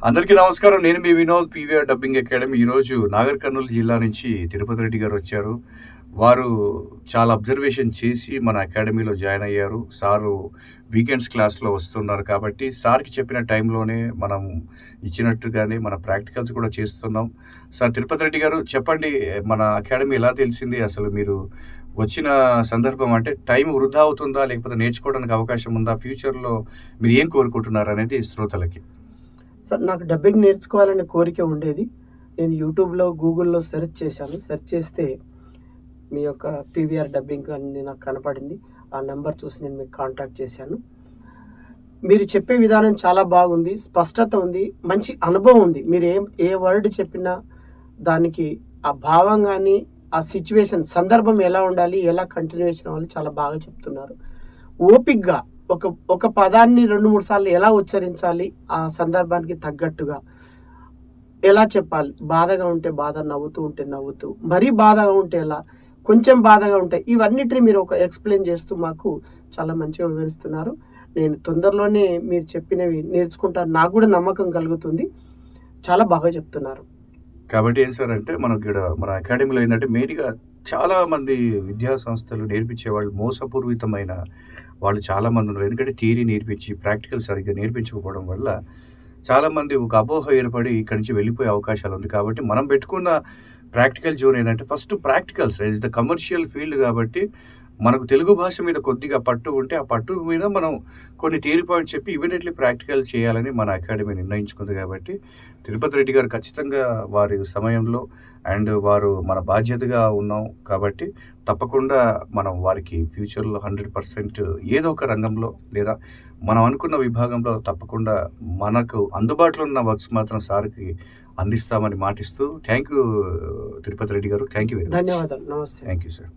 అందరికీ నమస్కారం. నేను మీ వినోద్ పీవీఆర్ డబ్బింగ్ అకాడమీ. ఈరోజు నాగర్ కర్నూలు జిల్లా నుంచి తిరుపతి రెడ్డి గారు వచ్చారు. వారు చాలా అబ్జర్వేషన్ చేసి మన అకాడమీలో జాయిన్ అయ్యారు. సారు వీకెండ్స్ క్లాస్‌లో వస్తున్నారు కాబట్టి సార్‌కి చెప్పిన టైంలోనే మనం ఇచ్చినట్టుగానే మన ప్రాక్టికల్స్ కూడా చేస్తున్నాం. సార్ తిరుపతి రెడ్డి గారు చెప్పండి, మన అకాడమీ ఎలా తెలిసింది? అసలు మీరు వచ్చిన సందర్భం అంటే టైం వృధా అవుతుందా? లేకపోతే నేర్చుకోవడానికి అవకాశం ఉందా? ఫ్యూచర్‌లో మీరు ఏం కోరుకుంటున్నారనేది శ్రోతలకి. సార్ నాకు డబ్బింగ్ నేర్చుకోవాలనే కోరిక ఉండేది. నేను యూట్యూబ్‌లో, గూగుల్‌లో సెర్చ్ చేశాను. సెర్చ్ చేస్తే మీ యొక్క పీవీఆర్ డబ్బింగ్ అనేది నాకు కనపడింది. ఆ నంబర్ చూసి నేను మీకు కాంటాక్ట్ చేశాను. మీరు చెప్పే విధానం చాలా బాగుంది. స్పష్టత ఉంది. మంచి అనుభవం ఉంది. మీరు ఏ వర్డ్ చెప్పినా దానికి ఆ భావం గాని, ఆ సిట్యుయేషన్ సందర్భం ఎలా ఉండాలి, ఎలా కంటిన్యూయేషన్ అవ్వాలి చాలా బాగా చెప్తున్నారు. ఓపికగా ఒక పదాన్ని 2, 3 సార్లు ఎలా ఉచ్చరించాలి, ఆ సందర్భానికి తగ్గట్టుగా ఎలా చెప్పాలి. బాధగా ఉంటే బాధ, నవ్వుతూ ఉంటే నవ్వుతూ, మరీ బాధగా ఉంటే ఎలా, కొంచెం బాధగా ఉంటే ఇవన్నిటిని మీరు ఎక్స్‌ప్లెయిన్ చేస్తూ మాకు చాలా మంచిగా వివరిస్తున్నారు. నేను తొందరలోనే మీరు చెప్పినవి నేర్చుకుంటాను. నాకు కూడా నమ్మకం కలుగుతుంది. చాలా బాగా చెప్తున్నారు. కాబట్టి ఏం సార్ అంటే మనకిక్కడ మన అకాడమీలో ఏందంటే మెయిన్‌గా చాలా మంది విద్యా సంస్థలు నేర్పించేవాళ్ళు మోసపూరితమైన వాళ్ళు చాలామందున్నారు. ఎందుకంటే థియరీ నేర్పించి ప్రాక్టికల్ సరిగ్గా నేర్పించకపోవడం వల్ల చాలామంది ఒక అపోహ ఏర్పడి ఇక్కడి నుంచి వెళ్ళిపోయే అవకాశాలుంది. కాబట్టి మనం పెట్టుకున్న ప్రాక్టికల్ జోన్ ఏందంటే first practicals. It's the commercial field కాబట్టి మనకు తెలుగు భాష మీద కొద్దిగా పట్టు ఉంటే, ఆ పట్టు మీద మనం కొన్ని థియరీ పాయింట్స్ చెప్పి ఇమ్మీడియేట్‌లీ ప్రాక్టికల్ చేయాలని మన అకాడమీ నిర్ణయించుకుంది కాబట్టి, తిరుపతి రెడ్డి గారు ఖచ్చితంగా వారి సమయంలో అండ్ వారు మన బాధ్యతగా ఉన్నాం కాబట్టి, తప్పకుండా మనం వారికి ఫ్యూచర్‌లో 100% ఏదో ఒక రంగంలో లేదా మనం అనుకున్న విభాగంలో తప్పకుండా మనకు అందుబాటులో ఉన్న వర్క్స్ మాత్రం సార్‌కి అందిస్తామని మాటిస్తూ థాంక్ యూ తిరుపతి రెడ్డి గారు. Thank you very much. ధన్యవాదాలు. నమస్తే. Thank you sir.